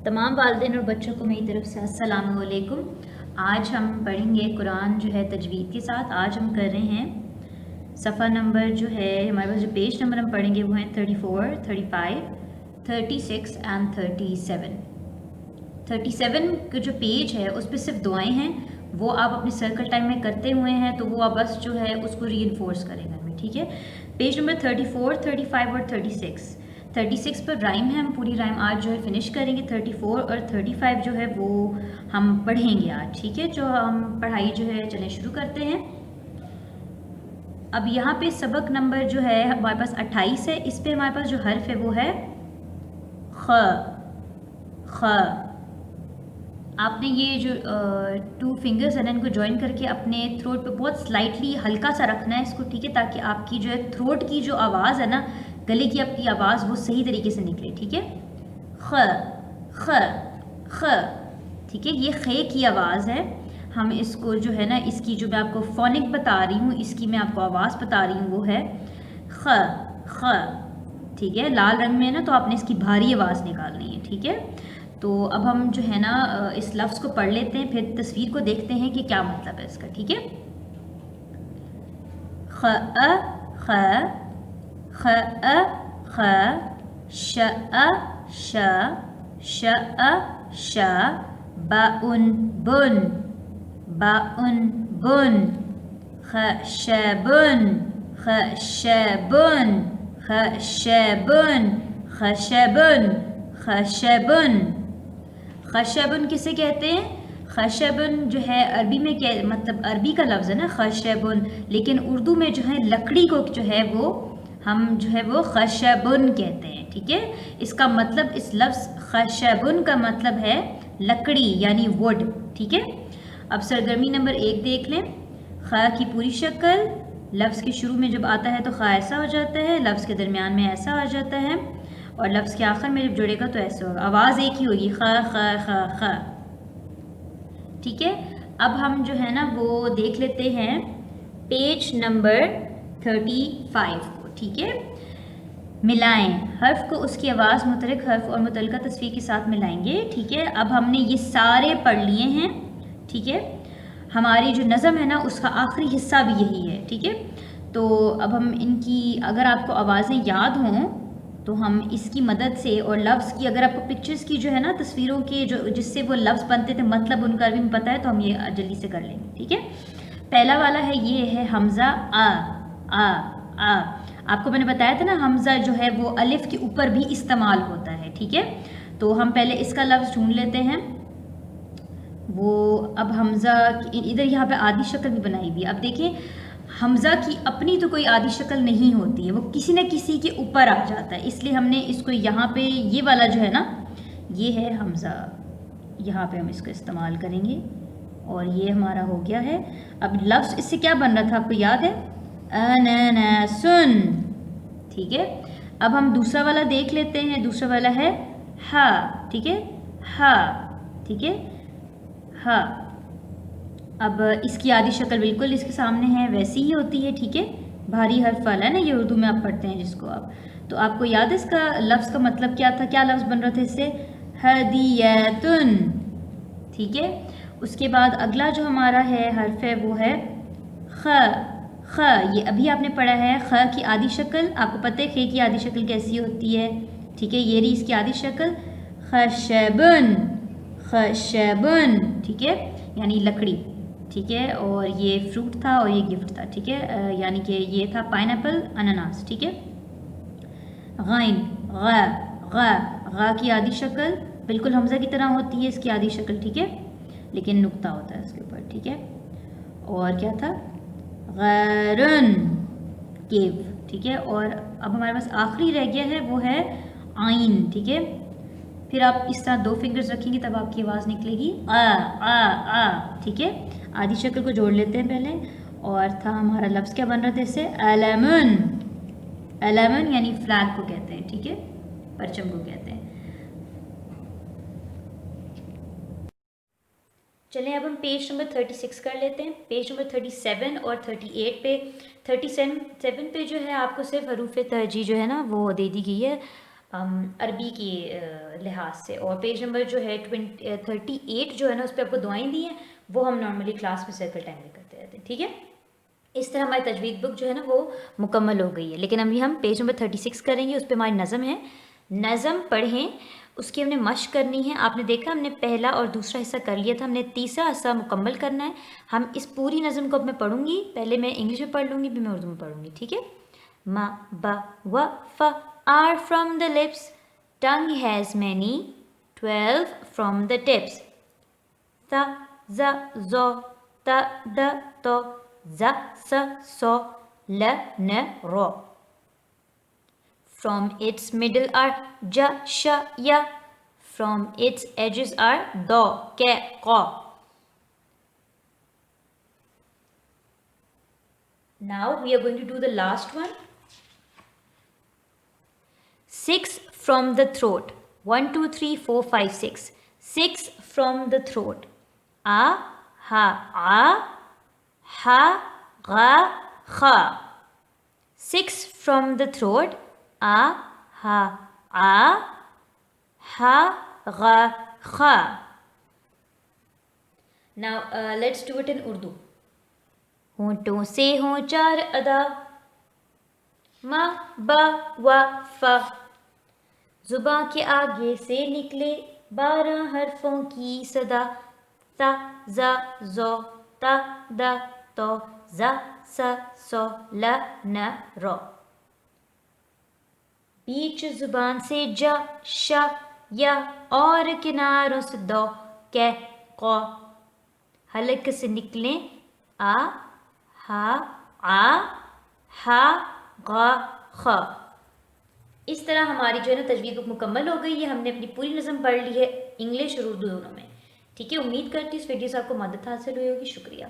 تمام والدین اور بچوں کو میری طرف سے السلام علیکم۔ آج ہم پڑھیں گے قرآن جو ہے تجوید کے ساتھ۔ آج ہم کر رہے ہیں صفحہ نمبر جو ہے ہمارے پاس جو پیج نمبر ہم پڑھیں گے وہ ہیں 34، 35، 36 اینڈ 37۔ 37 کا جو پیج ہے اس پہ صرف دعائیں ہیں، وہ آپ اپنے سرکل ٹائم میں کرتے ہوئے ہیں تو وہ آپ بس جو ہے اس کو ری انفورس کریں گے ہمیں، ٹھیک ہے۔ پیج نمبر 34، 35 اور 36 پر رائم ہے، ہم پوری رائم آج جو ہے فنش کریں گے۔ 34 اور 35 جو ہے وہ ہم پڑھیں گے آج، ٹھیک ہے۔ جو ہم پڑھائی جو ہے چلیں شروع کرتے ہیں۔ اب یہاں پہ سبق نمبر جو ہے ہمارے پاس 28 ہے، اس پہ ہمارے پاس جو حرف ہے وہ ہے خ۔ خ آپ نے یہ جو 2 فنگرز ہیں ان کو جوائن کر کے اپنے تھروٹ پہ بہت سلائٹلی ہلکا سا رکھنا ہے اس کو، ٹھیک ہے، تاکہ آپ کی جو ہے تھروٹ کی جو آواز ہے نا، گلے کی آپ کی آواز وہ صحیح طریقے سے نکلے، ٹھیک ہے۔ خ خ خ، ٹھیک ہے، یہ خے کی آواز ہے۔ ہم اس کو جو ہے نا، اس کی جو میں آپ کو فونک بتا رہی ہوں، اس کی میں آپ کو آواز بتا رہی ہوں وہ ہے خ خ، ٹھیک ہے۔ لال رنگ میں ہے نا تو آپ نے اس کی بھاری آواز نکالنی ہے، ٹھیک ہے۔ تو اب ہم جو ہے نا اس لفظ کو پڑھ لیتے ہیں، پھر تصویر کو دیکھتے ہیں کہ کیا مطلب ہے اس کا، ٹھیک ہے۔ خ خ خ خ، ش ش ش ش، بن بن بن، خشبن خشبن خشبن خشبن خشبن۔ خشبن کسے کہتے ہیں؟ خشبن جو ہے عربی میں مطلب عربی کا لفظ ہے نا خشبن، لیکن اردو میں جو ہے لکڑی کو جو ہے وہ ہم جو ہے وہ خشبن کہتے ہیں، ٹھیک ہے۔ اس کا مطلب، اس لفظ خشبن کا مطلب ہے لکڑی یعنی وڈ، ٹھیک ہے۔ اب سرگرمی نمبر 1 دیکھ لیں۔ خ کی پوری شکل، لفظ کے شروع میں جب آتا ہے تو خ ایسا ہو جاتا ہے، لفظ کے درمیان میں ایسا آ جاتا ہے، اور لفظ کے آخر میں جب جڑے گا تو ایسے ہوگا، آواز ایک ہی ہوگی، خ خ خ خ، ٹھیک ہے۔ اب ہم جو ہے نا وہ دیکھ لیتے ہیں پیج نمبر 35 کو، ٹھیک ہے۔ ملائیں حرف کو اس کی آواز متحرک حرف اور متعلقہ تصویر کے ساتھ ملائیں گے، ٹھیک ہے۔ اب ہم نے یہ سارے پڑھ لیے ہیں، ٹھیک ہے۔ ہماری جو نظم ہے نا اس کا آخری حصہ بھی یہی ہے، ٹھیک ہے۔ تو اب ہم ان کی اگر آپ کو آوازیں یاد ہوں تو ہم اس کی مدد سے، اور لفظ کی اگر آپ کو پکچرز کی جو ہے نا تصویروں کے جو جس سے وہ لفظ بنتے تھے مطلب ان کا بھی پتہ ہے تو ہم یہ جلدی سے کر لیں گے، ٹھیک ہے۔ پہلا والا ہے، یہ ہے حمزہ آ آ آ۔ آپ کو میں نے بتایا تھا نا حمزہ جو ہے وہ الف کے اوپر بھی استعمال ہوتا ہے، ٹھیک ہے۔ تو ہم پہلے اس کا لفظ ڈھونڈ لیتے ہیں، وہ اب حمزہ ادھر یہاں پہ آدھی شکل بھی بنائی ہوئی ہے۔ اب دیکھیں حمزہ کی اپنی تو کوئی آدھی شکل نہیں ہوتی ہے، وہ کسی نہ کسی کے اوپر آ جاتا ہے، اس لیے ہم نے اس کو یہاں پہ یہ والا جو ہے نا یہ ہے حمزہ، یہاں پہ ہم اس کو استعمال کریں گے، اور یہ ہمارا ہو گیا ہے۔ اب لفظ اس سے کیا بن رہا تھا آپ کو یاد ہے؟ اناناسن، ٹھیک ہے۔ اب ہم دوسرا والا دیکھ لیتے ہیں، دوسرا والا ہے ہا، ٹھیک ہے، ہا، ٹھیک ہے، ہا۔ اب اس کی آدھی شکل بالکل اس کے سامنے ہے، ویسی ہی ہوتی ہے، ٹھیک ہے، بھاری حرف والا ہے نا، یہ اردو میں آپ پڑھتے ہیں جس کو آپ، تو آپ کو یاد ہے اس کا لفظ کا مطلب کیا تھا، کیا لفظ بن رہا تھا اس سے؟ ہدیتن، ٹھیک ہے۔ اس کے بعد اگلا جو ہمارا ہے حرف ہے وہ ہے خ خ، یہ ابھی آپ نے پڑھا ہے، خ کی آدھی شکل آپ کو پتہ ہے خ کی آدھی شکل کیسی ہوتی ہے، ٹھیک ہے، یہ رہی اس کی آدھی شکل، خشبن خشبن، ٹھیک ہے، یعنی لکڑی، ٹھیک ہے، اور یہ فروٹ تھا اور یہ گفٹ تھا، ٹھیک ہے، یعنی کہ یہ تھا پائن ایپل، اناناس، ٹھیک ہے۔ غین غ غ، غ کی آدھی شکل بالکل حمزہ کی طرح ہوتی ہے، اس کی آدھی شکل، ٹھیک ہے، لیکن نقطہ ہوتا ہے اس کے اوپر، ٹھیک ہے۔ اور کیا تھا؟ غیرن، کیو، ٹھیک ہے۔ اور اب ہمارے پاس آخری رہ گیا ہے وہ ہے آئین، ٹھیک ہے۔ پھر آپ اس طرح 2 فنگرز رکھیں گے تب آپ کی آواز نکلے گی آ آ آ، ٹھیک ہے۔ آدھی شکل کو جوڑ لیتے ہیں پہلے، اور تھا ہمارا لفظ کیا بن رہا تھا اس سے؟ علمن، علمن یعنی فلیگ کو کہتے ہیں، ٹھیک ہے، پرچم کو کہتے ہیں۔ چلیں اب ہم پیج نمبر 36 کر لیتے ہیں۔ پیج نمبر 37 اور 38 پہ، 37 پہ جو ہے آپ کو صرف حروف ترجیع جو ہے نا وہ دے دی گئی ہے، عربی کی لحاظ سے. اور پیج نمبر جو ہے 38 جو ہے نا اس پہ آپ کو دعائیں دی ہیں, وہ ہم نارملی کلاس میں سرکل ٹائم میں کرتے رہتے ہیں, ٹھیک ہے. اس طرح ہماری تجوید بک جو ہے نا وہ مکمل ہو گئی ہے. لیکن ابھی ہم پیج نمبر 36 کریں گے, اس پہ ہماری نظم ہے. نظم پڑھیں, اس کی ہم نے مشق کرنی ہے. آپ نے دیکھا ہم نے پہلا اور دوسرا حصہ کر لیا تھا, ہم نے تیسرا حصہ مکمل کرنا ہے. ہم اس پوری نظم کو اب میں پڑھوں گی, پہلے میں انگلش میں پڑھ لوں گی, پھر میں اردو میں پڑھوں گی, ٹھیک ہے. ما با و ف are from the lips, tongue has many, 12 from the tips. Tha za zo ta da to za sa so la na ro. From its middle are ja sha ya, from its edges are do ke ko. Now we are going to do the last one. 6 from the throat. 1 2 3 4 5 6. 6 from the throat. A ha a ha ga kha. 6 from the throat. A ha a ha ga kha. Now let's do it in Urdu. ہونٹوں سے ہوں 4 ادا, ما با و فا. زباں کے آگے سے نکلے 12 حرفوں کی صدا, تا زا زو تا دا تو زا سا سو لا نا رو. بیچ زبان سے جا شا یا اور کناروں سے دو کے قو. حلق سے نکلیں آ ہا آ ہا غا خا. اس طرح ہماری جو ہے نا تجوید بک مکمل ہو گئی ہے. ہم نے اپنی پوری نظم پڑھ لی ہے انگلش اور اردو دونوں میں, ٹھیک ہے. امید کرتی ہوں اس ویڈیو سے آپ کو مدد حاصل ہوئی ہوگی. شکریہ.